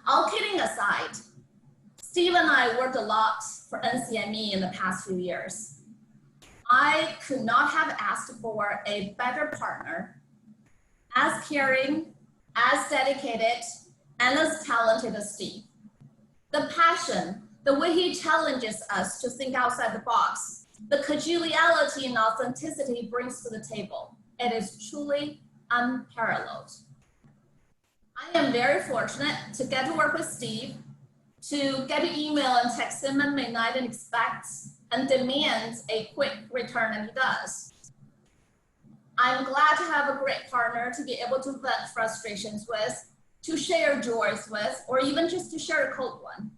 All kidding aside, Steve and I worked a lot for NCME in the past few years. I could not have asked for a better partner, as caring, as dedicated, and as talented as Steve. The passion, the way he challenges us to think outside the box, the congeniality and authenticity he brings to the table, it is truly unparalleled. I am very fortunate to get to work with Steve, to get to email and text him at midnight and expect and demand a quick return, and he does. I'm glad to have a great partner to be able to vent frustrations with, to share joys with, or even just to share a cold one.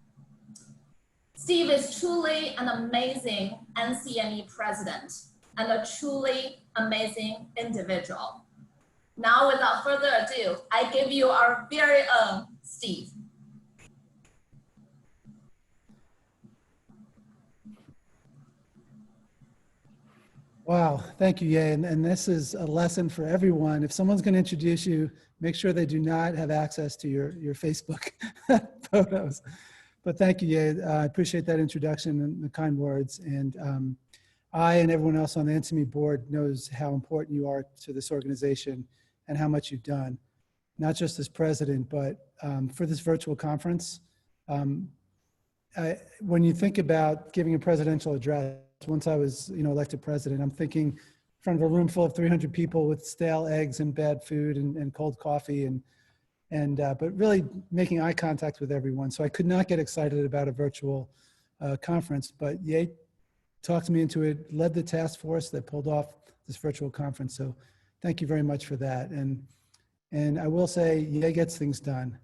Steve is truly an amazing NCME president and a truly amazing individual. Now, without further ado, I give you our very own Steve. Wow, thank you, Ye. And this is a lesson for everyone. If someone's going to introduce you, make sure they do not have access to your Facebook photos. But thank you, Ye. I appreciate that introduction and the kind words. And I and everyone else on the NCME board knows how important you are to this organization and how much you've done, not just as president, but for this virtual conference. When you think about giving a presidential address, once I was, elected president, I'm thinking in front of a room full of 300 people with stale eggs and bad food and cold coffee, but really making eye contact with everyone. So I could not get excited about a virtual conference, but Ye talked me into it, led the task force that pulled off this virtual conference. So thank you very much for that. And I will say, Ye gets things done.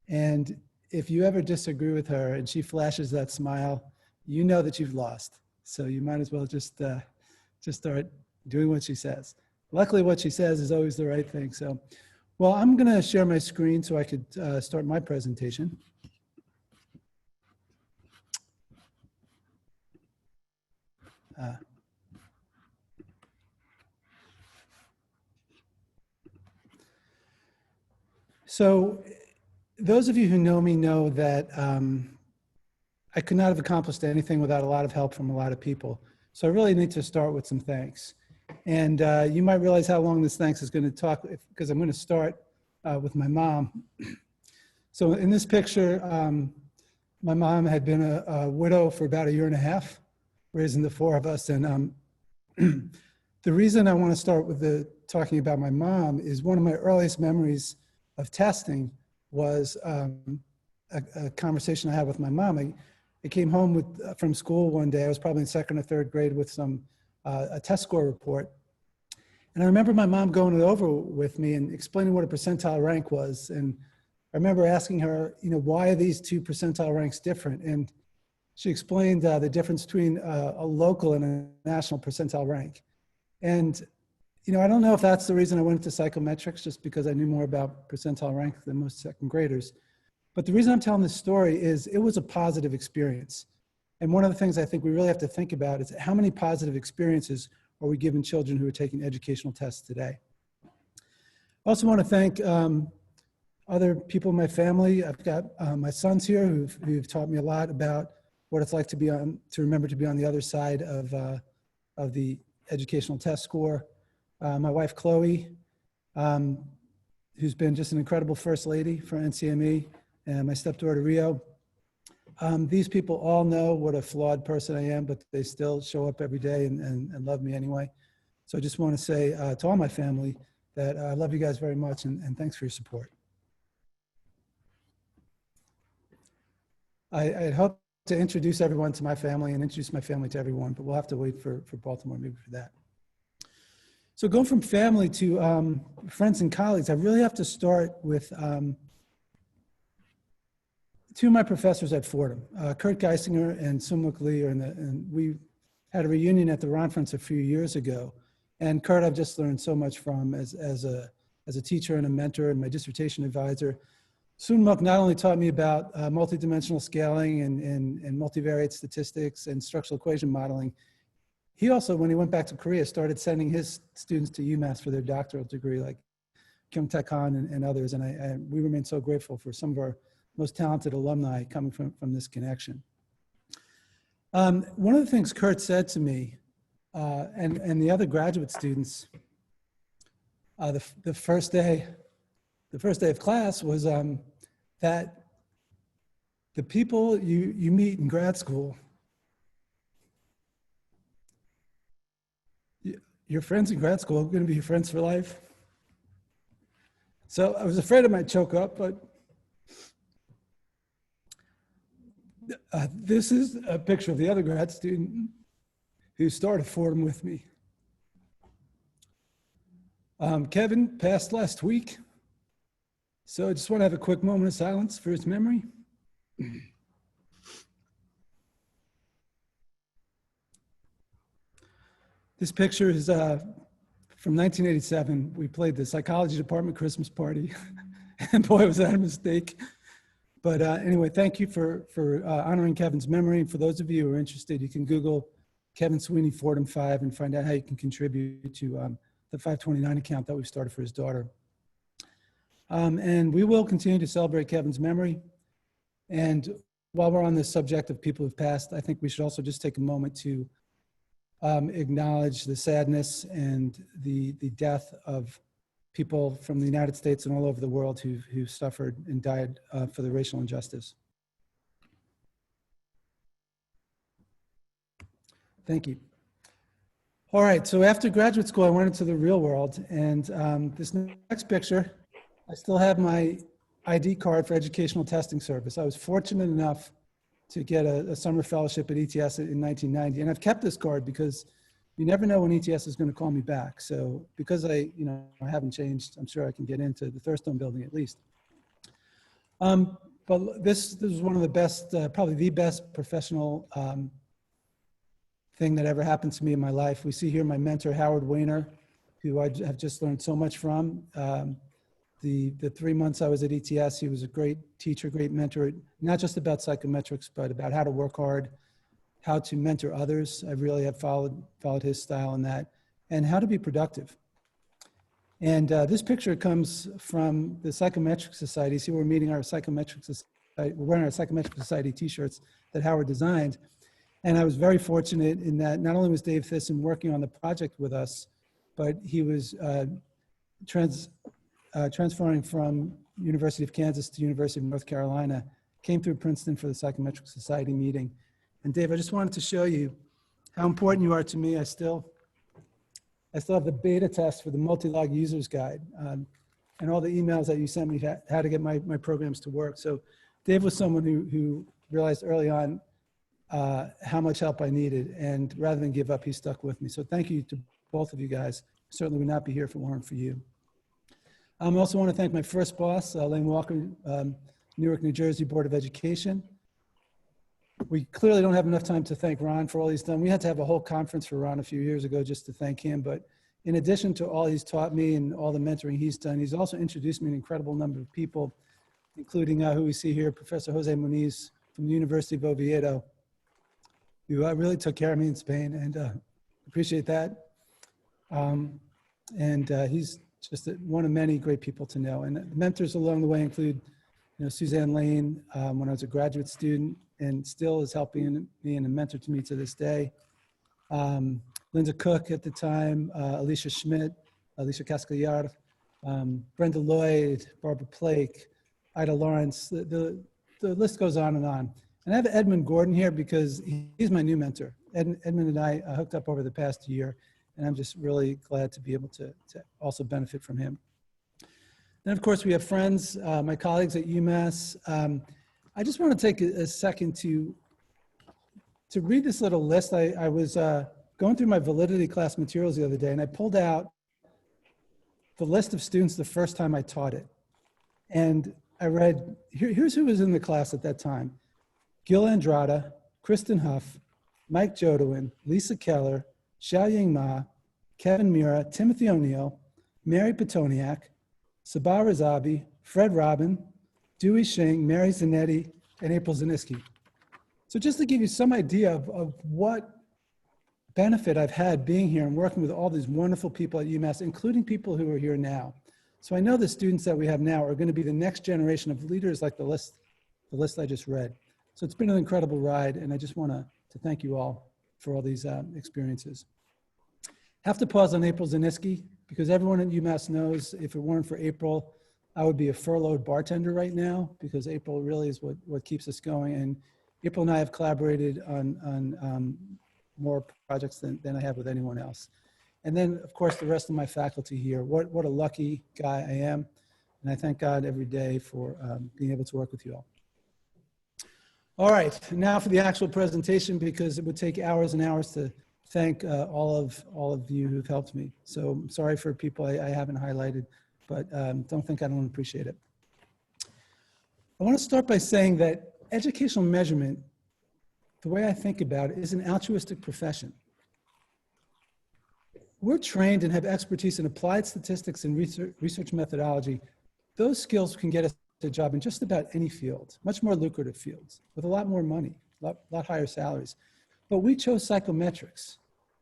And if you ever disagree with her and she flashes that smile, you know that you've lost. So you might as well just start doing what she says. Luckily, what she says is always the right thing. So, well, I'm going to share my screen so I could start my presentation. So those of you who know me know that I could not have accomplished anything without a lot of help from a lot of people. So I really need to start with some thanks. And you might realize how long this thanks is going to talk, because I'm going to start with my mom. So in this picture, my mom had been a widow for about 1.5 years, raising the 4 of us. And the reason I want to start with talking about my mom is one of my earliest memories of testing was a conversation I had with my mom. I came home from school one day. I was probably in 2nd or 3rd grade with a test score report. And I remember my mom going it over with me and explaining what a percentile rank was. And I remember asking her, why are these 2 percentile ranks different? And she explained the difference between a local and a national percentile rank. And, I don't know if that's the reason I went into psychometrics, just because I knew more about percentile rank than most 2nd graders. But the reason I'm telling this story is it was a positive experience. And one of the things I think we really have to think about is how many positive experiences are we giving children who are taking educational tests today. I also want to thank other people in my family. I've got my sons here who've taught me a lot about what it's like to remember to be on the other side of the educational test score. My wife, Chloe, who's been just an incredible first lady for NCME, and my stepdaughter, Rio. These people all know what a flawed person I am, but they still show up every day and love me anyway. So I just want to say to all my family that I love you guys very much, and thanks for your support. I hope to introduce everyone to my family and introduce my family to everyone, but we'll have to wait for Baltimore maybe for that. So going from family to friends and colleagues, I really have to start with 2 of my professors at Fordham, Kurt Geisinger and Sumuk Lee, and we had a reunion at the Ronference a few years ago. And Kurt, I've just learned so much from as a teacher and a mentor and my dissertation advisor. Sumuk not only taught me about multidimensional scaling and multivariate statistics and structural equation modeling, he also, when he went back to Korea, started sending his students to UMass for their doctoral degree, like Kyung Taek Han and others. And we remain so grateful for some of our most talented alumni coming from this connection. One of the things Kurt said to me, and the other graduate students, the first day of class was that the people you meet in grad school, your friends in grad school are going to be your friends for life. So I was afraid I might choke up, but this is a picture of the other grad student who started Fordham with me. Kevin passed last week, so I just want to have a quick moment of silence for his memory. This picture is from 1987. We played the psychology department Christmas party, and boy, was that a mistake. But anyway, thank you for honoring Kevin's memory. And for those of you who are interested, you can Google Kevin Sweeney Fordham 5 and find out how you can contribute to the 529 account that we started for his daughter. And we will continue to celebrate Kevin's memory. And while we're on this subject of people who've passed, I think we should also just take a moment to acknowledge the sadness and the death of people from the United States and all over the world who suffered and died for the racial injustice. Thank you. All right, so after graduate school, I went into the real world, and this next picture, I still have my ID card for Educational Testing Service. I was fortunate enough to get a summer fellowship at ETS in 1990, and I've kept this card because you never know when ETS is going to call me back. So because I haven't changed, I'm sure I can get into the Thurstone building at least. But this was one of the best, probably the best professional thing that ever happened to me in my life. We see here my mentor, Howard Weiner, who I have just learned so much from. The 3 months I was at ETS, he was a great teacher, great mentor, not just about psychometrics, but about how to work hard, how to mentor others. I really have followed his style in that, and how to be productive. And this picture comes from the Psychometric Society. See, we're meeting our Psychometric Society, we're wearing our Psychometric Society t-shirts that Howard designed. And I was very fortunate in that not only was Dave Thisson working on the project with us, but he was transferring from University of Kansas to University of North Carolina, came through Princeton for the Psychometric Society meeting. And Dave, I just wanted to show you how important you are to me. I still have the beta test for the multi-log users guide and all the emails that you sent me how to get my programs to work. So Dave was someone who realized early on how much help I needed, and rather than give up, he stuck with me. So thank you to both of you guys. Certainly would not be here if it weren't for you. I also want to thank my first boss, Lane Walker, Newark, New Jersey Board of Education. We clearly don't have enough time to thank Ron for all he's done. We had to have a whole conference for Ron a few years ago just to thank him. But in addition to all he's taught me and all the mentoring he's done, he's also introduced me to an incredible number of people, including who we see here, Professor Jose Muniz from the University of Oviedo, who really took care of me in Spain, and appreciate that. He's just one of many great people to know. And the mentors along the way include, Suzanne Lane when I was a graduate student, and still is helping me and a mentor to me to this day. Linda Cook at the time, Alicia Schmidt, Alicia Cascallar, Brenda Lloyd, Barbara Plake, Ida Lawrence, the list goes on. And I have Edmund Gordon here because he's my new mentor. Edmund and I hooked up over the past year, and I'm just really glad to be able to also benefit from him. Then, of course, we have friends, my colleagues at UMass. I just want to take a second to read this little list. I was going through my validity class materials the other day, and I pulled out the list of students the first time I taught it. And I read, here's who was in the class at that time: Gil Andrada, Kristen Huff, Mike Jodwin, Lisa Keller, Xiaoying Ma, Kevin Mira, Timothy O'Neill, Mary Petoniak, Sabah Razabi, Fred Robin, Dewey Shing, Mary Zanetti, and April Zaniski. So just to give you some idea of what benefit I've had being here and working with all these wonderful people at UMass, including people who are here now. So I know the students that we have now are going to be the next generation of leaders like the list the list I just read. So it's been an incredible ride, and I just want to thank you all for all these experiences. Have to pause on April Zaniski, because everyone at UMass knows if it weren't for April, I would be a furloughed bartender right now, because April really is what keeps us going. And April and I have collaborated on more projects than I have with anyone else. And then, of course, the rest of my faculty here. What a lucky guy I am. And I thank God every day for being able to work with you all. All right, now for the actual presentation, because it would take hours and hours to thank all of you who've helped me. So I'm sorry for people I haven't highlighted, but don't think I don't appreciate it. I want to start by saying that educational measurement, the way I think about it, is an altruistic profession. We're trained and have expertise in applied statistics and research methodology. Those skills can get us a job in just about any field, much more lucrative fields, with a lot more money, a lot higher salaries. But we chose psychometrics.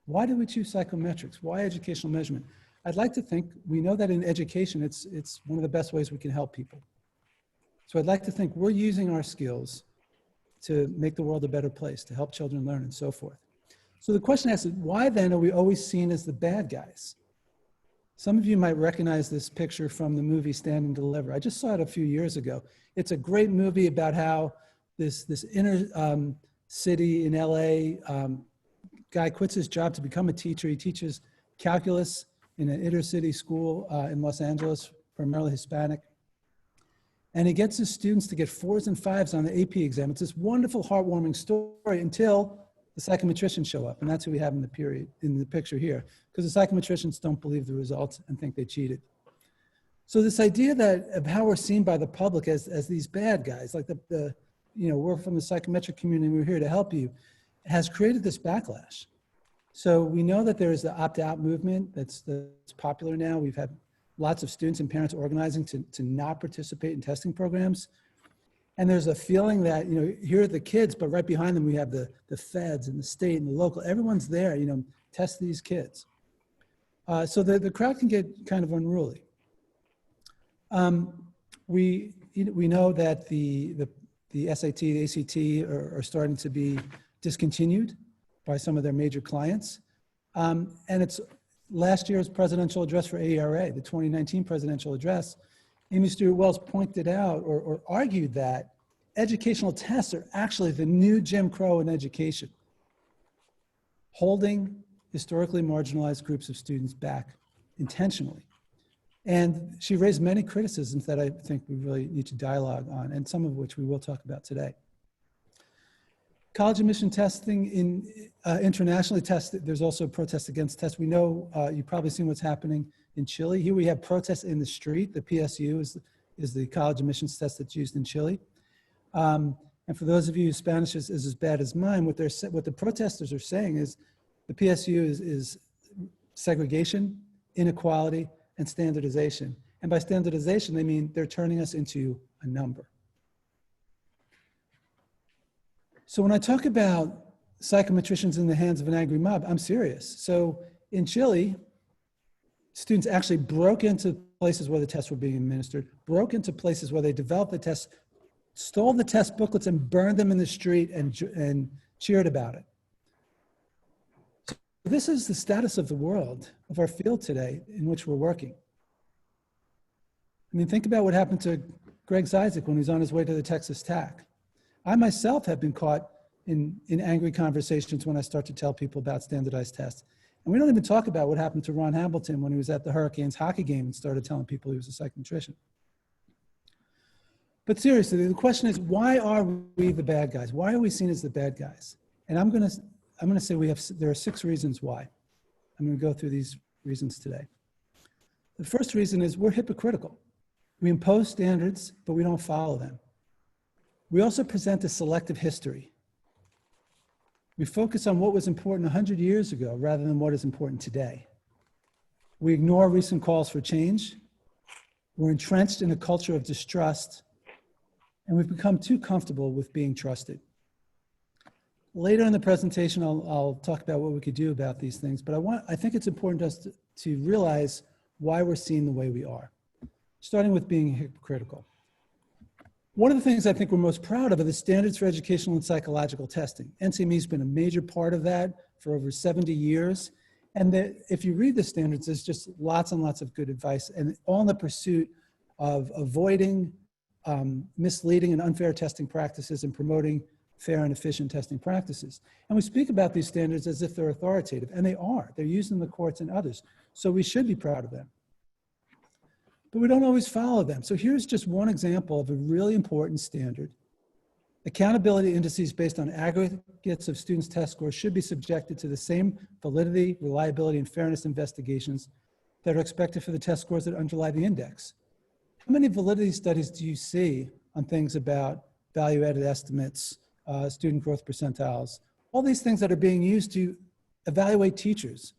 Why did we choose psychometrics? Why educational measurement? I'd like to think we know that in education, it's one of the best ways we can help people. So I'd like to think we're using our skills to make the world a better place, to help children learn and so forth. So the question is, why then are we always seen as the bad guys? Some of you might recognize this picture from the movie Stand and Deliver. I just saw it a few years ago. It's a great movie about how this inner city in LA guy quits his job to become a teacher. He teaches calculus in an inner city school in Los Angeles, primarily Hispanic. And he gets his students to get 4s and 5s on the AP exam. It's this wonderful, heartwarming story until the psychometricians show up. And that's who we have in the picture here, because the psychometricians don't believe the results and think they cheated. So this idea of how we're seen by the public as these bad guys, like we're from the psychometric community, we're here to help you, has created this backlash. So we know that there is the opt-out movement that's popular now. We've had lots of students and parents organizing to not participate in testing programs. And there's a feeling that, here are the kids, but right behind them we have the feds and the state and the local. Everyone's there, test these kids. So the crowd can get kind of unruly. We know that the SAT, the ACT are starting to be discontinued by some of their major clients. And it's last year's presidential address for AERA, the 2019 presidential address. Amy Stewart Wells pointed out or argued that educational tests are actually the new Jim Crow in education, holding historically marginalized groups of students back intentionally. And she raised many criticisms that I think we really need to dialogue on, and some of which we will talk about today. College admission testing internationally tested. There's also protests against tests. We know, you've probably seen what's happening in Chile. Here we have protests in the street. The PSU is the college admissions test that's used in Chile. And for those of you whose Spanish is as bad as mine, what the protesters are saying is the PSU is segregation, inequality, and standardization. And by standardization, they mean they're turning us into a number. So when I talk about psychometricians in the hands of an angry mob, I'm serious. So in Chile, students actually broke into places where the tests were being administered, broke into places where they developed the tests, stole the test booklets and burned them in the street and cheered about it. So this is the status of the world, of our field today in which we're working. I mean, think about what happened to Greg Zizek when he was on his way to the Texas TAC. I myself have been caught in angry conversations when I start to tell people about standardized tests. And we don't even talk about what happened to Ron Hamilton when he was at the Hurricanes hockey game and started telling people he was a psychometrician. But seriously, the question is, why are we the bad guys? Why are we seen as the bad guys? And I'm gonna say there are 6 reasons why. I'm gonna go through these reasons today. The first reason is we're hypocritical. We impose standards, but we don't follow them. We also present a selective history. We focus on what was important 100 years ago rather than what is important today. We ignore recent calls for change. We're entrenched in a culture of distrust, and we've become too comfortable with being trusted. Later in the presentation, I'll talk about what we could do about these things, but I think it's important to us to realize why we're seen the way we are, starting with being hypocritical. One of the things I think we're most proud of are the standards for educational and psychological testing. NCME has been a major part of that for over 70 years. And that if you read the standards, there's just lots and lots of good advice, and all in the pursuit of avoiding misleading and unfair testing practices and promoting fair and efficient testing practices. And we speak about these standards as if they're authoritative, and they are. They're used in the courts and others. So we should be proud of them. But we don't always follow them. So here's just one example of a really important standard. Accountability indices based on aggregates of students' test scores should be subjected to the same validity, reliability, and fairness investigations that are expected for the test scores that underlie the index. How many validity studies do you see on things about value-added estimates, student growth percentiles, all these things that are being used to evaluate teachers,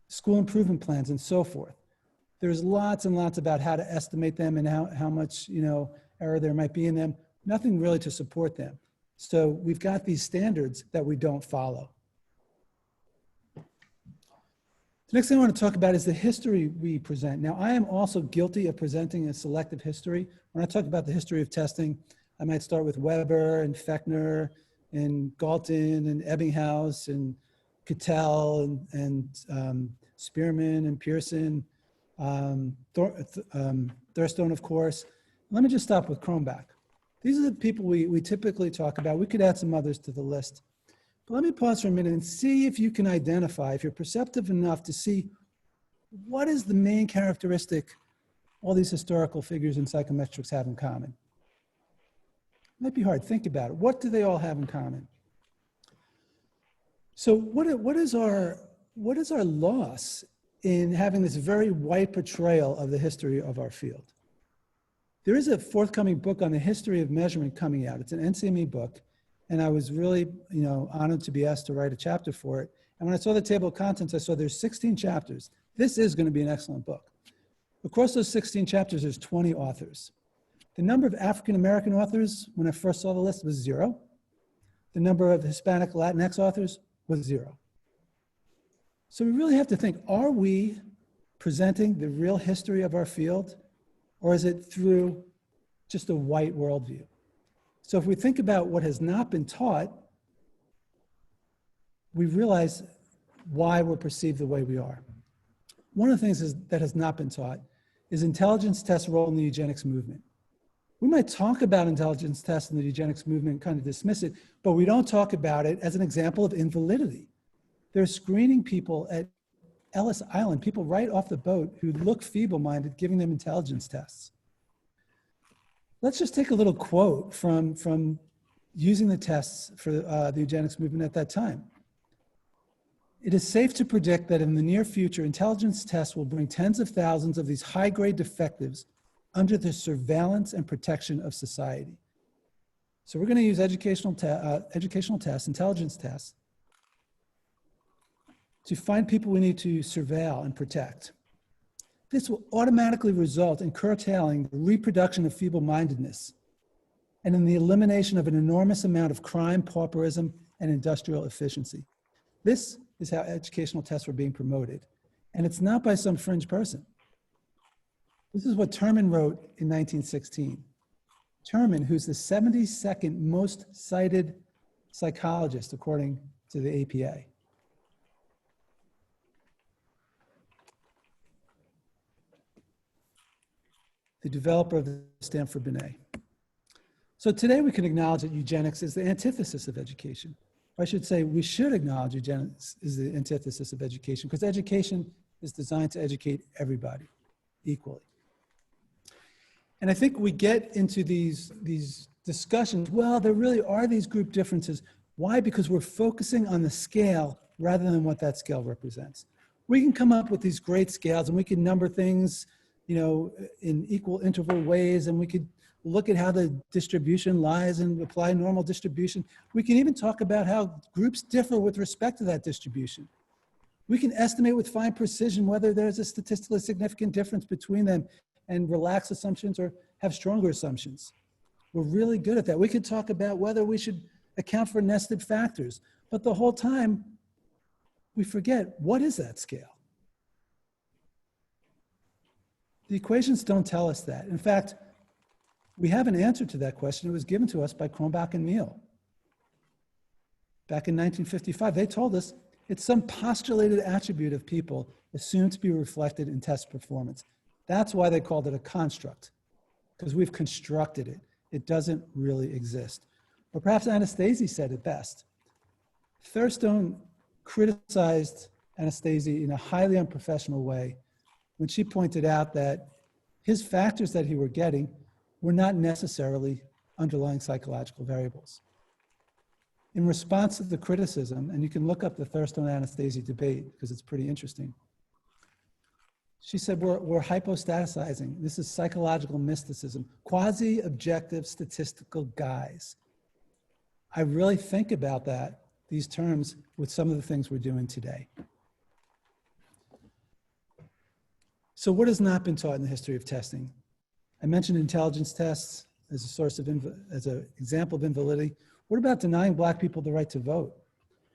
school improvement plans, and so forth? There's lots and lots about how to estimate them and how much error there might be in them. Nothing really to support them. So we've got these standards that we don't follow. The next thing I want to talk about is the history we present. Now, I am also guilty of presenting a selective history. When I talk about the history of testing, I might start with Weber and Fechner and Galton and Ebbinghaus and Cattell and Spearman and Pearson, Thurstone, of course. Let me just stop with Kronbach. These are the people we typically talk about. We could add some others to the list. But let me pause for a minute and see if you can identify, if you're perceptive enough to see what is the main characteristic all these historical figures in psychometrics have in common. It might be hard. Think about it. What do they all have in common? So what is our loss in having this very white portrayal of the history of our field? There is a forthcoming book on the history of measurement coming out. It's an NCME book, and I was really, honored to be asked to write a chapter for it. And when I saw the table of contents, I saw there's 16 chapters. This is going to be an excellent book. Across those 16 chapters, there's 20 authors. The number of African-American authors, when I first saw the list, was 0. The number of Hispanic Latinx authors was 0. So we really have to think, are we presenting the real history of our field, or is it through just a white worldview? So if we think about what has not been taught, we realize why we're perceived the way we are. One of the things that has not been taught is intelligence tests' role in the eugenics movement. We might talk about intelligence tests in the eugenics movement and kind of dismiss it, but we don't talk about it as an example of invalidity. They're screening people at Ellis Island, people right off the boat who look feeble-minded, giving them intelligence tests. Let's just take a little quote from using the tests for the eugenics movement at that time. It is safe to predict that in the near future, intelligence tests will bring tens of thousands of these high-grade defectives under the surveillance and protection of society. So we're going to use educational tests, intelligence tests, to find people we need to surveil and protect. This will automatically result in curtailing the reproduction of feeble-mindedness and in the elimination of an enormous amount of crime, pauperism, and industrial efficiency. This is how educational tests were being promoted. And it's not by some fringe person. This is what Terman wrote in 1916. Terman, who's the 72nd most cited psychologist according to the APA. The developer of the Stanford Binet. So today we can acknowledge that eugenics is the antithesis of education. Or I should say we should acknowledge eugenics is the antithesis of education, because education is designed to educate everybody equally. And I think we get into these discussions, well, there really are these group differences. Why? Because we're focusing on the scale rather than what that scale represents. We can come up with these great scales and we can number things in equal interval ways, and we could look at how the distribution lies and apply normal distribution. We can even talk about how groups differ with respect to that distribution. We can estimate with fine precision whether there's a statistically significant difference between them and relax assumptions or have stronger assumptions. We're really good at that. We could talk about whether we should account for nested factors, but the whole time we forget, what is that scale? The equations don't tell us that. In fact, We have an answer to that question. It was given to us by Cronbach and Meehl. Back in 1955, they told us it's some postulated attribute of people assumed to be reflected in test performance. That's why they called it a construct, because we've constructed it. It doesn't really exist. Or perhaps Anastasi said it best. Thurstone criticized Anastasi in a highly unprofessional way when she pointed out that his factors that he were getting were not necessarily underlying psychological variables. In response to the criticism, and you can look up the Thurstone-Anastasi debate because it's pretty interesting, she said, we're hypostaticizing. This is psychological mysticism, quasi-objective statistical guise. I really think about these terms with some of the things we're doing today. So what has not been taught in the history of testing? I mentioned intelligence tests as a source of, as an example of invalidity. What about denying Black people the right to vote?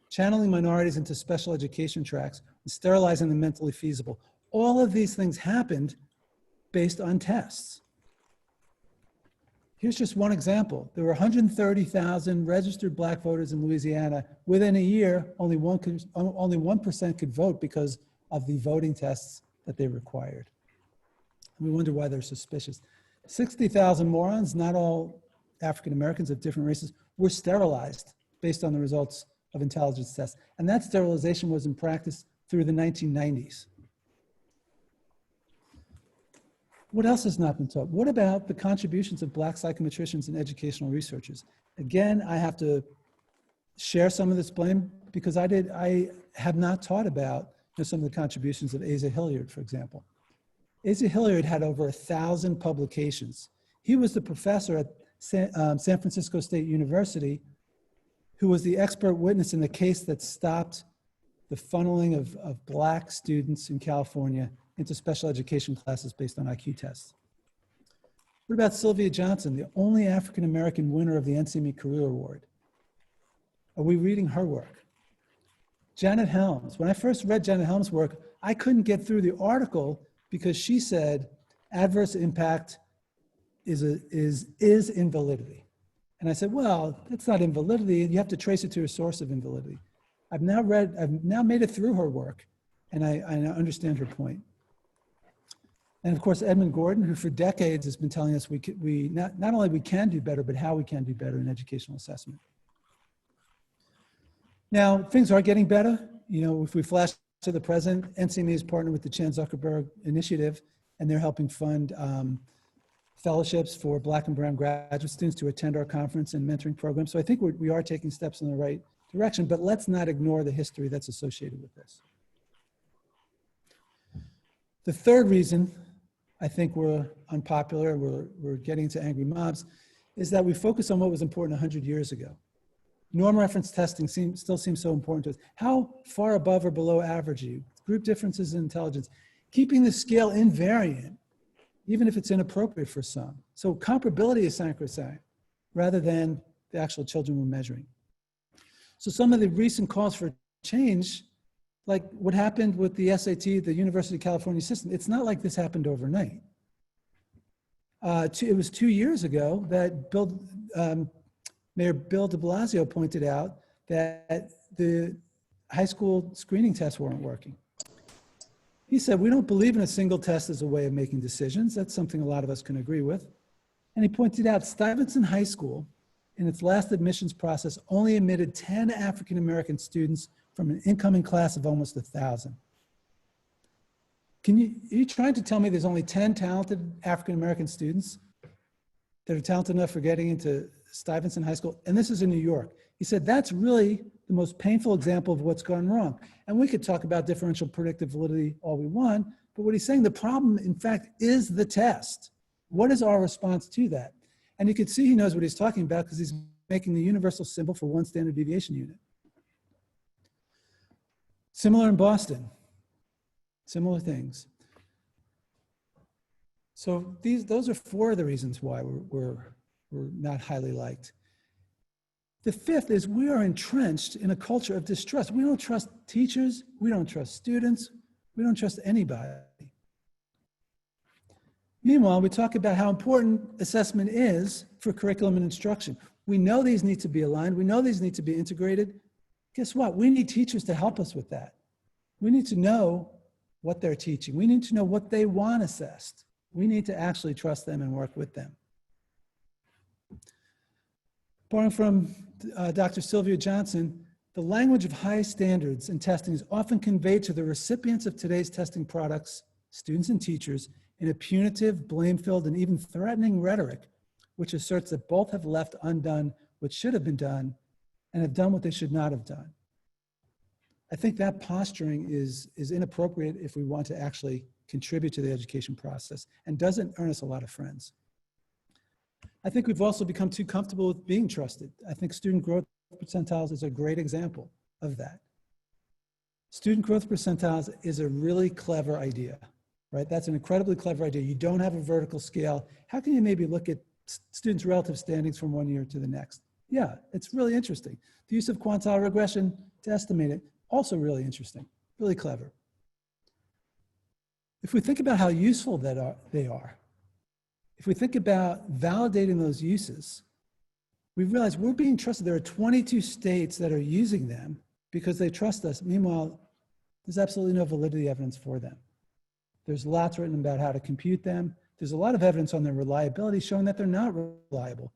Channeling minorities into special education tracks and sterilizing the mentally feasible. All of these things happened based on tests. Here's just one example. There were 130,000 registered Black voters in Louisiana. Within a year, only 1% could vote because of the voting tests that they required. And we wonder why they're suspicious. 60,000 morons, not all African Americans of different races, were sterilized based on the results of intelligence tests. And that sterilization was in practice through the 1990s. What else has not been taught? What about the contributions of Black psychometricians and educational researchers? Again, I have to share some of this blame because I have not taught about some of the contributions of Asa Hilliard, for example. Asa Hilliard had over 1,000 publications. He was the professor at San Francisco State University who was the expert witness in the case that stopped the funneling of Black students in California into special education classes based on IQ tests. What about Sylvia Johnson, the only African-American winner of the NCME Career Award? Are we reading her work? Janet Helms. When I first read Janet Helms' work, I couldn't get through the article because she said adverse impact is invalidity. And I said, well, that's not invalidity. You have to trace it to a source of invalidity. I've now made it through her work, and I understand her point. And of course, Edmund Gordon, who for decades has been telling us not only we can do better, but how we can do better in educational assessment. Now, things are getting better. If we flash to the present, NCME is partnered with the Chan Zuckerberg Initiative, and they're helping fund fellowships for Black and brown graduate students to attend our conference and mentoring programs. So I think we are taking steps in the right direction, but let's not ignore the history that's associated with this. The third reason I think we're unpopular, we're getting into angry mobs, is that we focus on what was important 100 years ago. Norm reference testing still seems so important to us. How far above or below average are you? Group differences in intelligence. Keeping the scale invariant, even if it's inappropriate for some. So comparability is sacrosanct, rather than the actual children we're measuring. So some of the recent calls for change, like what happened with the SAT, the University of California system, it's not like this happened overnight. It was 2 years ago that Mayor Bill de Blasio pointed out that the high school screening tests weren't working. He said, we don't believe in a single test as a way of making decisions. That's something a lot of us can agree with. And he pointed out Stuyvesant High School, in its last admissions process, only admitted 10 African-American students from an incoming class of almost 1,000. Are you trying to tell me there's only 10 talented African-American students that are talented enough for getting into Stuyvesant High School? And this is in New York. He said, that's really the most painful example of what's gone wrong. And we could talk about differential predictive validity all we want, but what he's saying, the problem, in fact, is the test. What is our response to that? And you can see he knows what he's talking about because he's making the universal symbol for one standard deviation unit. Similar in Boston, similar things. So those are 4 of the reasons why we're not highly liked. The 5th is we are entrenched in a culture of distrust. We don't trust teachers, we don't trust students, we don't trust anybody. Meanwhile, we talk about how important assessment is for curriculum and instruction. We know these need to be aligned. We know these need to be integrated. Guess what? We need teachers to help us with that. We need to know what they're teaching. We need to know what they want assessed. We need to actually trust them and work with them. Borrowing from Dr. Sylvia Johnson, the language of high standards in testing is often conveyed to the recipients of today's testing products, students and teachers, in a punitive, blame-filled, and even threatening rhetoric, which asserts that both have left undone what should have been done and have done what they should not have done. I think that posturing is inappropriate if we want to actually contribute to the education process and doesn't earn us a lot of friends. I think we've also become too comfortable with being trusted. I think student growth percentiles is a great example of that. Student growth percentiles is a really clever idea, right? That's an incredibly clever idea. You don't have a vertical scale. How can you maybe look at students' relative standings from one year to the next? Yeah, it's really interesting. The use of quantile regression to estimate it, also really interesting, really clever. If we think about how useful they are, if we think about validating those uses, we realize we're being trusted. There are 22 states that are using them because they trust us. Meanwhile, there's absolutely no validity evidence for them. There's lots written about how to compute them. There's a lot of evidence on their reliability showing that they're not reliable.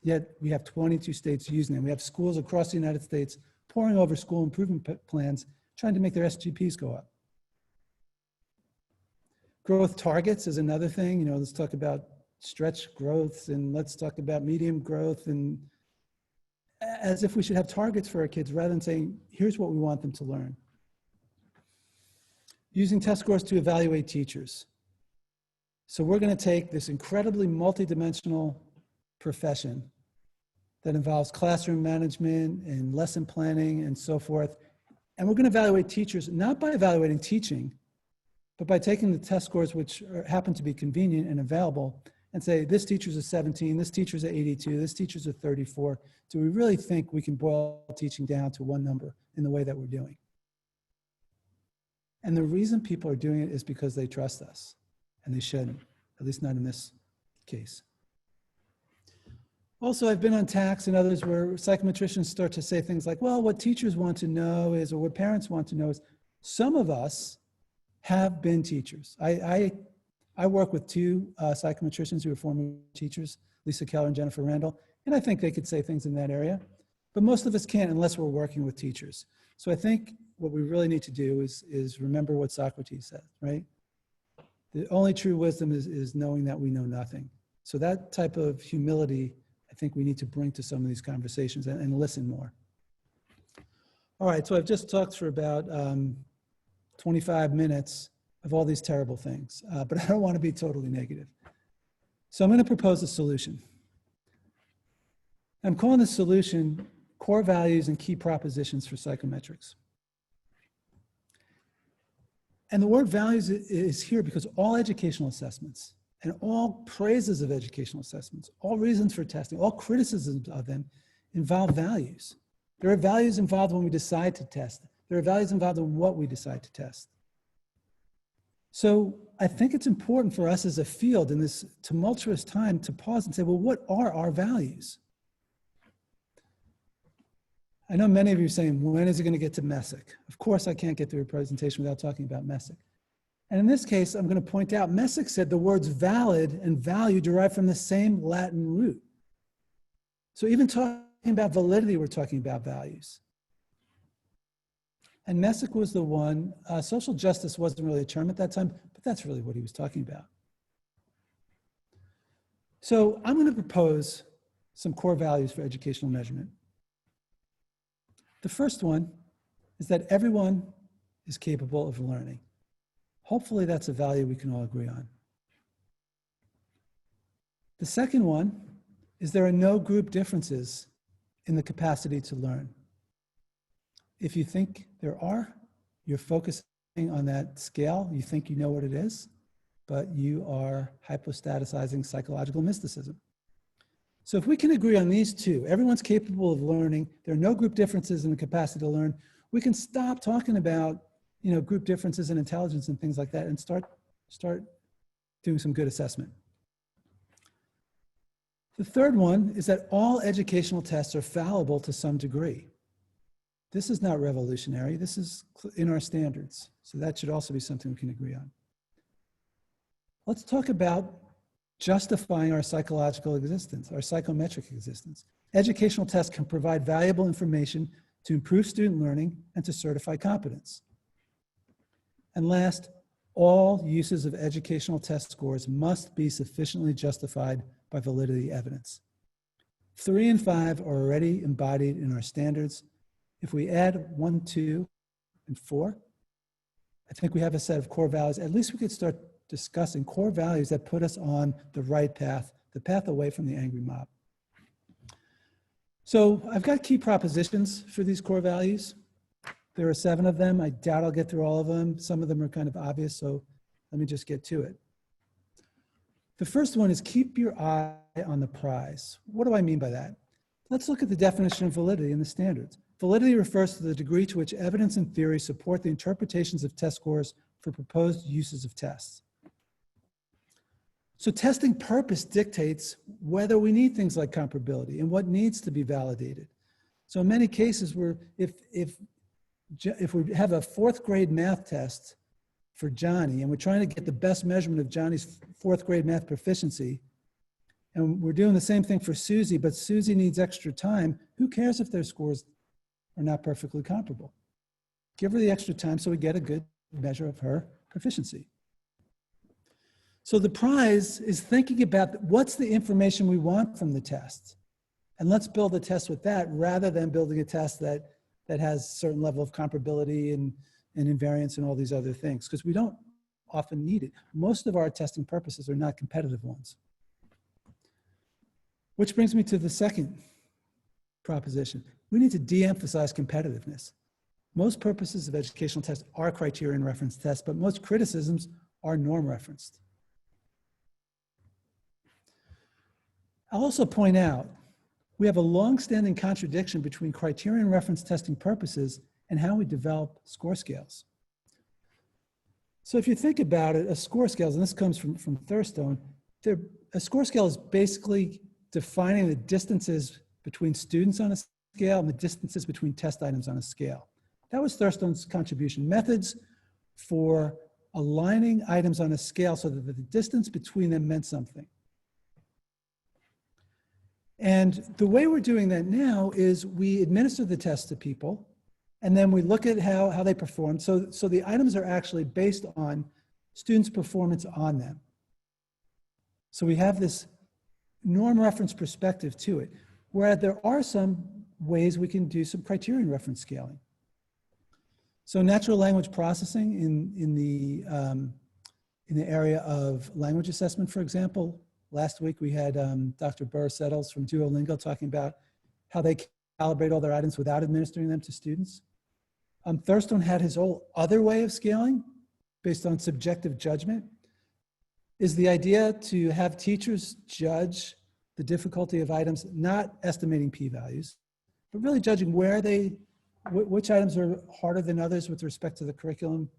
Yet we have 22 states using them. We have schools across the United States poring over school improvement plans, trying to make their SGPs go up. Growth targets is another thing. You know, let's talk about stretch growths and let's talk about medium growth, and as if we should have targets for our kids rather than saying, here's what we want them to learn. Using test scores to evaluate teachers. So we're going to take this incredibly multidimensional profession that involves classroom management and lesson planning and so forth, and we're going to evaluate teachers not by evaluating teaching, but by taking the test scores which happen to be convenient and available and say, this teacher's a 17, this teacher's a 82, this teacher's a 34. Do we really think we can boil teaching down to one number in the way that we're doing? And the reason people are doing it is because they trust us, and they shouldn't, at least not in this case. Also, I've been on TACs and others where psychometricians start to say things like, well, what teachers want to know is, or what parents want to know is, some of us have been teachers. I work with two psychometricians who are former teachers, Lisa Keller and Jennifer Randall, and I think they could say things in that area, but most of us can't unless we're working with teachers. So I think what we really need to do is remember what Socrates said, right? The only true wisdom is knowing that we know nothing. So that type of humility, I think we need to bring to some of these conversations and listen more. All right, so I've just talked for about 25 minutes of all these terrible things, but I don't want to be totally negative. So I'm going to propose a solution. I'm calling the solution Core Values and Key Propositions for Psychometrics. And the word values is here because all educational assessments and all praises of educational assessments, all reasons for testing, all criticisms of them involve values. There are values involved when we decide to test. There are values involved in what we decide to test. So I think it's important for us as a field in this tumultuous time to pause and say, well, what are our values? I know many of you are saying, when is it going to get to Messick? Of course, I can't get through a presentation without talking about Messick. And in this case, I'm going to point out, Messick said the words valid and value derive from the same Latin root. So even talking about validity, we're talking about values. And Messick was the one, social justice wasn't really a term at that time, but that's really what he was talking about. So I'm going to propose some core values for educational measurement. The first one is that everyone is capable of learning. Hopefully that's a value we can all agree on. The second one is there are no group differences in the capacity to learn. If you think there are, you're focusing on that scale, you think you know what it is, but you are hypostaticizing psychological mysticism. So if we can agree on these two, everyone's capable of learning, there are no group differences in the capacity to learn, we can stop talking about, group differences in intelligence and things like that and start doing some good assessment. The third one is that all educational tests are fallible to some degree. This is not revolutionary. This is in our standards. So that should also be something we can agree on. Let's talk about justifying our psychological existence, our psychometric existence. Educational tests can provide valuable information to improve student learning and to certify competence. And last, all uses of educational test scores must be sufficiently justified by validity evidence. 3 and 5 are already embodied in our standards. If we add 1, 2, and 4, I think we have a set of core values. At least we could start discussing core values that put us on the right path, the path away from the angry mob. So I've got key propositions for these core values. There are 7 of them. I doubt I'll get through all of them. Some of them are kind of obvious, so let me just get to it. The first one is keep your eye on the prize. What do I mean by that? Let's look at the definition of validity in the standards. Validity refers to the degree to which evidence and theory support the interpretations of test scores for proposed uses of tests. So testing purpose dictates whether we need things like comparability and what needs to be validated. So in many cases, if we have a 4th grade math test for Johnny and we're trying to get the best measurement of Johnny's 4th grade math proficiency, and we're doing the same thing for Susie, but Susie needs extra time, who cares if their scores are not perfectly comparable? Give her the extra time so we get a good measure of her proficiency. So the prize is thinking about what's the information we want from the test. And let's build a test with that rather than building a test that has a certain level of comparability and invariance and all these other things, because we don't often need it. Most of our testing purposes are not competitive ones. Which brings me to the second proposition. We need to de-emphasize competitiveness. Most purposes of educational tests are criterion reference tests, but most criticisms are norm referenced. I'll also point out, we have a long-standing contradiction between criterion reference testing purposes and how we develop score scales. So if you think about it, a score scale, and this comes from Thurstone, a score scale is basically defining the distances between students on a scale and the distances between test items on a scale. That was Thurstone's contribution. Methods for aligning items on a scale so that the distance between them meant something. And the way we're doing that now is we administer the test to people, and then we look at how they perform. So the items are actually based on students' performance on them. So we have this norm reference perspective to it, where there are some ways we can do some criterion reference scaling. So natural language processing in the area of language assessment, for example. Last week we had Dr. Burr Settles from Duolingo talking about how they calibrate all their items without administering them to students. Thurstone had his whole other way of scaling based on subjective judgment. Is the idea to have teachers judge the difficulty of items, not estimating p-values, but really judging which items are harder than others with respect to the curriculum.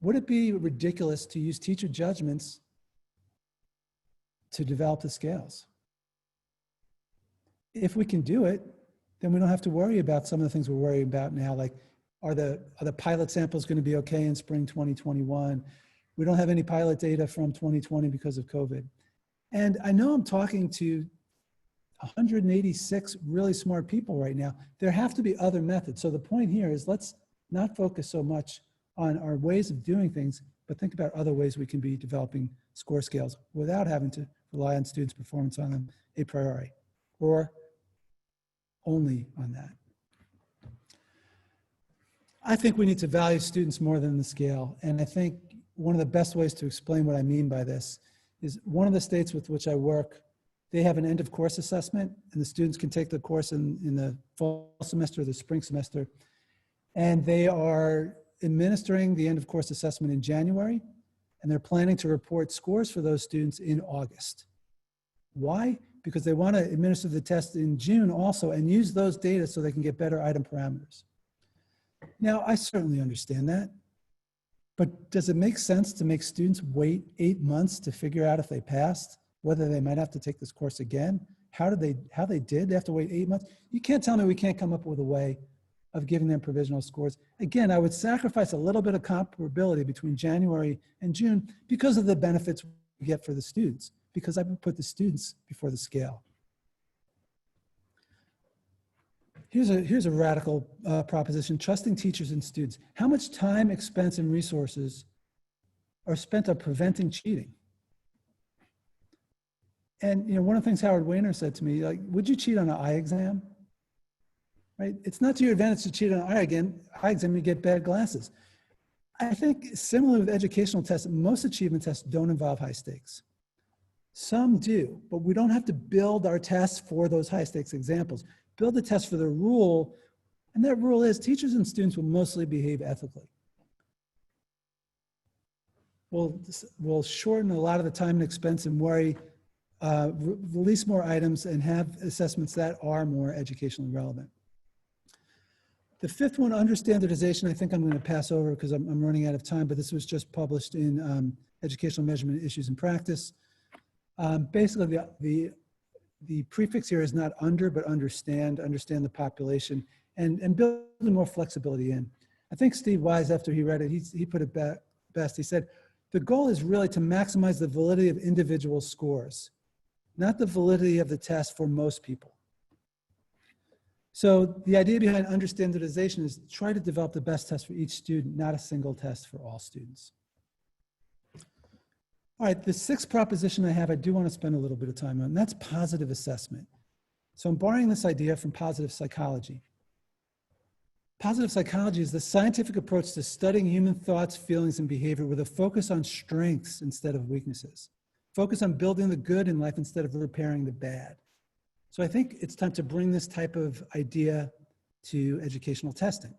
Would it be ridiculous to use teacher judgments to develop the scales? If we can do it, then we don't have to worry about some of the things we're worried about now, like are the pilot samples going to be okay in spring 2021? We don't have any pilot data from 2020 because of COVID. And I know I'm talking to 186 really smart people right now. There have to be other methods. So the point here is let's not focus so much on our ways of doing things, but think about other ways we can be developing score scales without having to rely on students' performance on them a priori, or only on that. I think we need to value students more than the scale. And I think one of the best ways to explain what I mean by this is one of the states with which I work, they have an end of course assessment, and the students can take the course in the fall semester or the spring semester. And they are administering the end of course assessment in January, and they're planning to report scores for those students in August. Why? Because they want to administer the test in June also and use those data so they can get better item parameters. Now, I certainly understand that. But does it make sense to make students wait 8 months to figure out if they passed, whether they might have to take this course again? How they did? They have to wait 8 months? You can't tell me we can't come up with a way of giving them provisional scores. Again, I would sacrifice a little bit of comparability between January and June because of the benefits we get for the students, because I would put the students before the scale. Here's a radical proposition: trusting teachers and students. How much time, expense, and resources are spent on preventing cheating? And one of the things Howard Weiner said to me, like, would you cheat on an eye exam? Right? It's not to your advantage to cheat on an eye exam, you get bad glasses. I think similarly with educational tests, most achievement tests don't involve high stakes. Some do, but we don't have to build our tests for those high stakes examples. Build a test for the rule, and that rule is teachers and students will mostly behave ethically. We'll shorten a lot of the time and expense and worry, release more items, and have assessments that are more educationally relevant. The fifth one, under standardization, I think I'm going to pass over because I'm running out of time, but this was just published in Educational Measurement Issues in Practice. Basically, the prefix here is not under, but understand the population, and building more flexibility in. I think Steve Wise, after he read it, he put it best. He said, the goal is really to maximize the validity of individual scores, not the validity of the test for most people. So the idea behind under standardization is try to develop the best test for each student, not a single test for all students. All right, the sixth proposition I have, I do want to spend a little bit of time on, and that's positive assessment. So I'm borrowing this idea from positive psychology. Positive psychology is the scientific approach to studying human thoughts, feelings, and behavior with a focus on strengths instead of weaknesses. Focus on building the good in life instead of repairing the bad. So I think it's time to bring this type of idea to educational testing.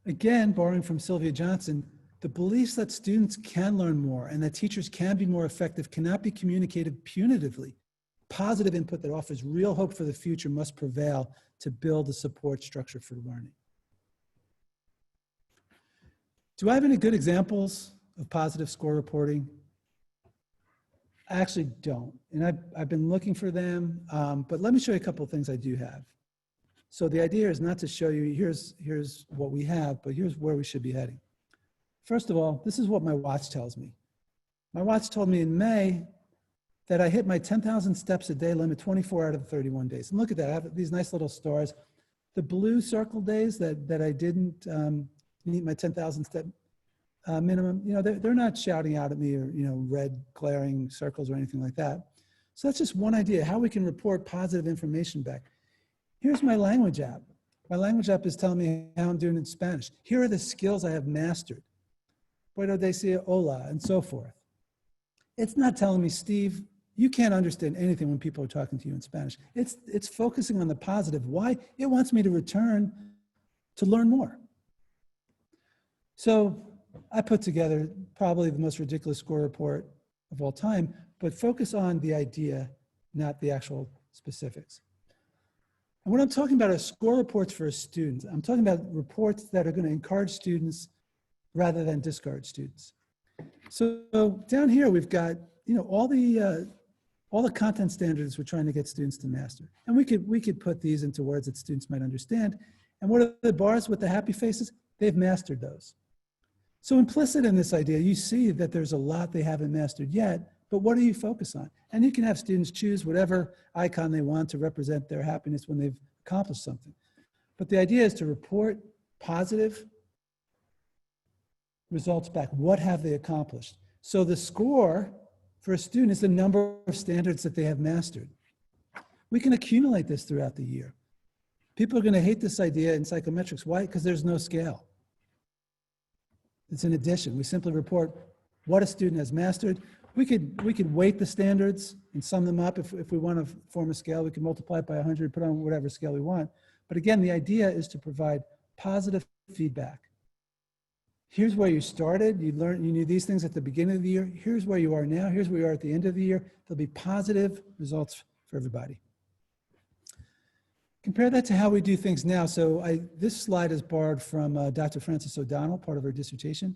Again, borrowing from Sylvia Johnson, the beliefs that students can learn more and that teachers can be more effective cannot be communicated punitively. Positive input that offers real hope for the future must prevail to build a support structure for learning. Do I have any good examples of positive score reporting? I actually don't, and I've been looking for them, but let me show you a couple of things I do have. So the idea is not to show you, here's what we have, but here's where we should be heading. First of all, this is what my watch tells me. My watch told me in May that I hit my 10,000 steps a day limit 24 out of 31 days. And look at that, I have these nice little stars. The blue circle days that I didn't meet my 10,000 step minimum, they're not shouting out at me or, red glaring circles or anything like that. So that's just one idea, how we can report positive information back. Here's my language app. My language app is telling me how I'm doing in Spanish. Here are the skills I have mastered. Puedo decir hola, and so forth. It's not telling me, Steve, you can't understand anything when people are talking to you in Spanish. It's focusing on the positive. Why? It wants me to return to learn more. So I put together probably the most ridiculous score report of all time, but focus on the idea, not the actual specifics. And what I'm talking about are score reports for students. I'm talking about reports that are going to encourage students rather than discourage students. So down here we've got all the content standards we're trying to get students to master, and we could put these into words that students might understand. And what are the bars with the happy faces? They've mastered those. So implicit in this idea, you see that there's a lot they haven't mastered yet, but what do you focus on? And you can have students choose whatever icon they want to represent their happiness when they've accomplished something. But the idea is to report positive results back. What have they accomplished? So the score for a student is the number of standards that they have mastered. We can accumulate this throughout the year. People are going to hate this idea in psychometrics. Why? Because there's no scale. It's an addition. We simply report what a student has mastered. We could weight the standards and sum them up. If we want to form a scale, we can multiply it by 100, put on whatever scale we want. But again, the idea is to provide positive feedback. Here's where you started. You knew these things at the beginning of the year. Here's where you are now. Here's where you are at the end of the year. There'll be positive results for everybody. Compare that to how we do things now. So this slide is borrowed from Dr. Frances O'Donnell, part of her dissertation.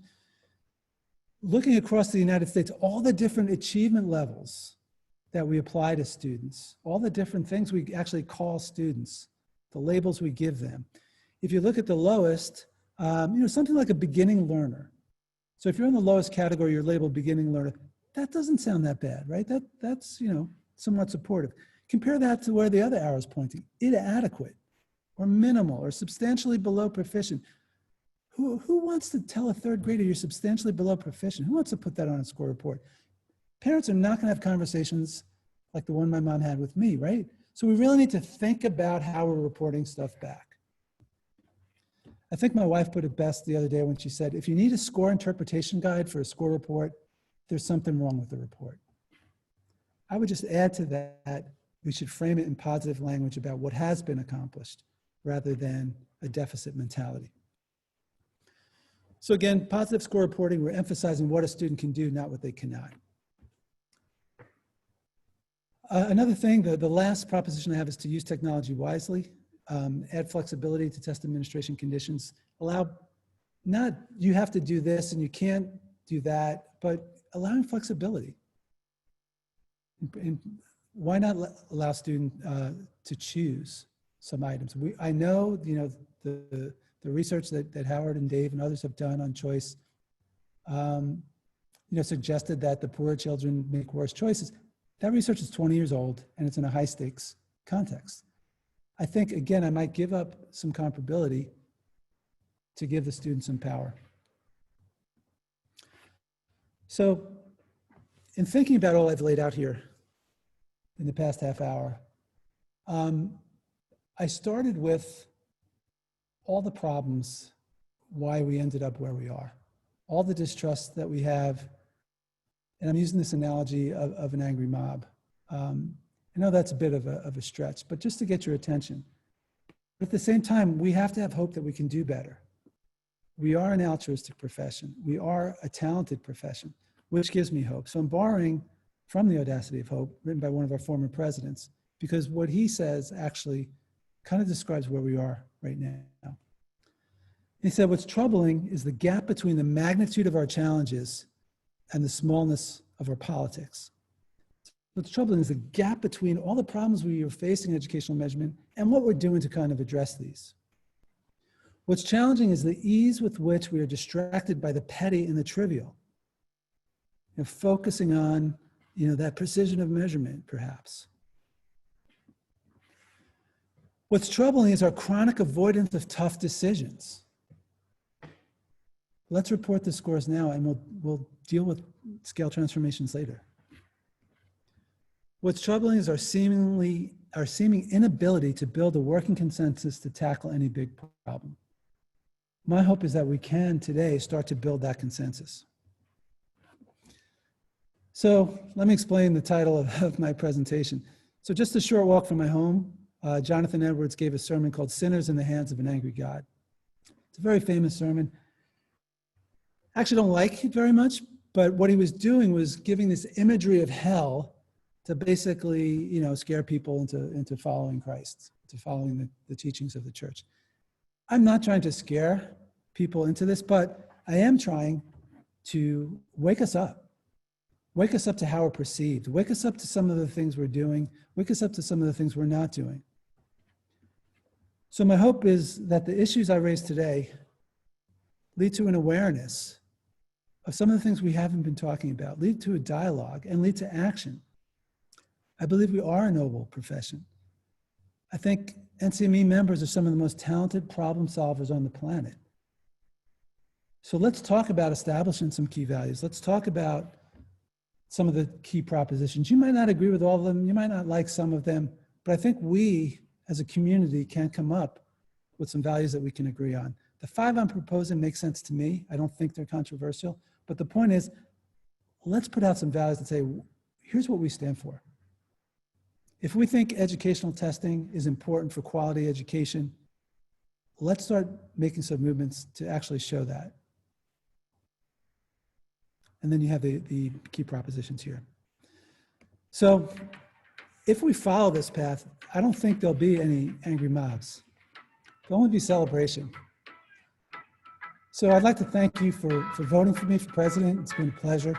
Looking across the United States, all the different achievement levels that we apply to students, all the different things we actually call students, the labels we give them. If you look at the lowest, something like a beginning learner. So if you're in the lowest category, you're labeled beginning learner. That doesn't sound that bad, right? That's somewhat supportive. Compare that to where the other arrow is pointing. Inadequate, or minimal, or substantially below proficient. Who wants to tell a third grader you're substantially below proficient? Who wants to put that on a score report? Parents are not going to have conversations like the one my mom had with me, right? So we really need to think about how we're reporting stuff back. I think my wife put it best the other day when she said, if you need a score interpretation guide for a score report, there's something wrong with the report. I would just add to that, we should frame it in positive language about what has been accomplished rather than a deficit mentality. So again, positive score reporting, we're emphasizing what a student can do, not what they cannot. Another thing, the last proposition I have is to use technology wisely, add flexibility to test administration conditions, allow, not you have to do this and you can't do that, but allowing flexibility. And why not allow students to choose some items? I know, the research that Howard and Dave and others have done on choice, suggested that the poorer children make worse choices. That research is 20 years old and it's in a high stakes context. I think, again, I might give up some comparability to give the students some power. So in thinking about all I've laid out here in the past half hour, I started with all the problems why we ended up where we are, all the distrust that we have. And I'm using this analogy of an angry mob. I know that's a bit of a stretch, but just to get your attention. But at the same time, we have to have hope that we can do better. We are an altruistic profession. We are a talented profession, which gives me hope. So I'm borrowing from The Audacity of Hope, written by one of our former presidents, because what he says actually kind of describes where we are right now. He said, what's troubling is the gap between the magnitude of our challenges and the smallness of our politics. What's troubling is the gap between all the problems we are facing in educational measurement and what we're doing to kind of address these. What's challenging is the ease with which we are distracted by the petty and the trivial. Focusing on, that precision of measurement, perhaps. What's troubling is our chronic avoidance of tough decisions. Let's report the scores now and we'll deal with scale transformations later. What's troubling is our seeming inability to build a working consensus to tackle any big problem. My hope is that we can today start to build that consensus. So let me explain the title of my presentation. So just a short walk from my home, Jonathan Edwards gave a sermon called Sinners in the Hands of an Angry God. It's a very famous sermon. I actually don't like it very much, but what he was doing was giving this imagery of hell to basically, scare people into following Christ, to following the teachings of the church. I'm not trying to scare people into this, but I am trying to wake us up to how we're perceived, wake us up to some of the things we're doing, wake us up to some of the things we're not doing. So my hope is that the issues I raised today lead to an awareness of some of the things we haven't been talking about, lead to a dialogue, and lead to action. I believe we are a noble profession. I think NCME members are some of the most talented problem solvers on the planet. So let's talk about establishing some key values. Let's talk about some of the key propositions. You might not agree with all of them. You might not like some of them, but I think we as a community can come up with some values that we can agree on. The 5 I'm proposing make sense to me. I don't think they're controversial, but the point is, let's put out some values that say, here's what we stand for. If we think educational testing is important for quality education, let's start making some movements to actually show that. And then you have the key propositions here. So if we follow this path, I don't think there'll be any angry mobs. There'll only be celebration. So I'd like to thank you for voting for me for president. It's been a pleasure.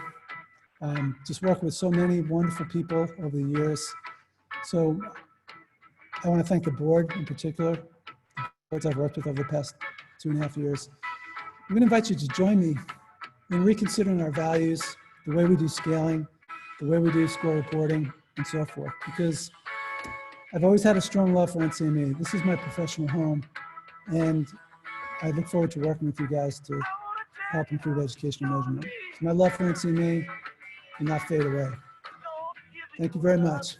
Just working with so many wonderful people over the years. So I want to thank the board in particular, the boards I've worked with over the past 2.5 years. I'm going to invite you to join me in reconsidering our values, the way we do scaling, the way we do score reporting, and so forth, because I've always had a strong love for NCME. This is my professional home, and I look forward to working with you guys to help improve educational measurement. So my love for NCME will not fade away. Thank you very much.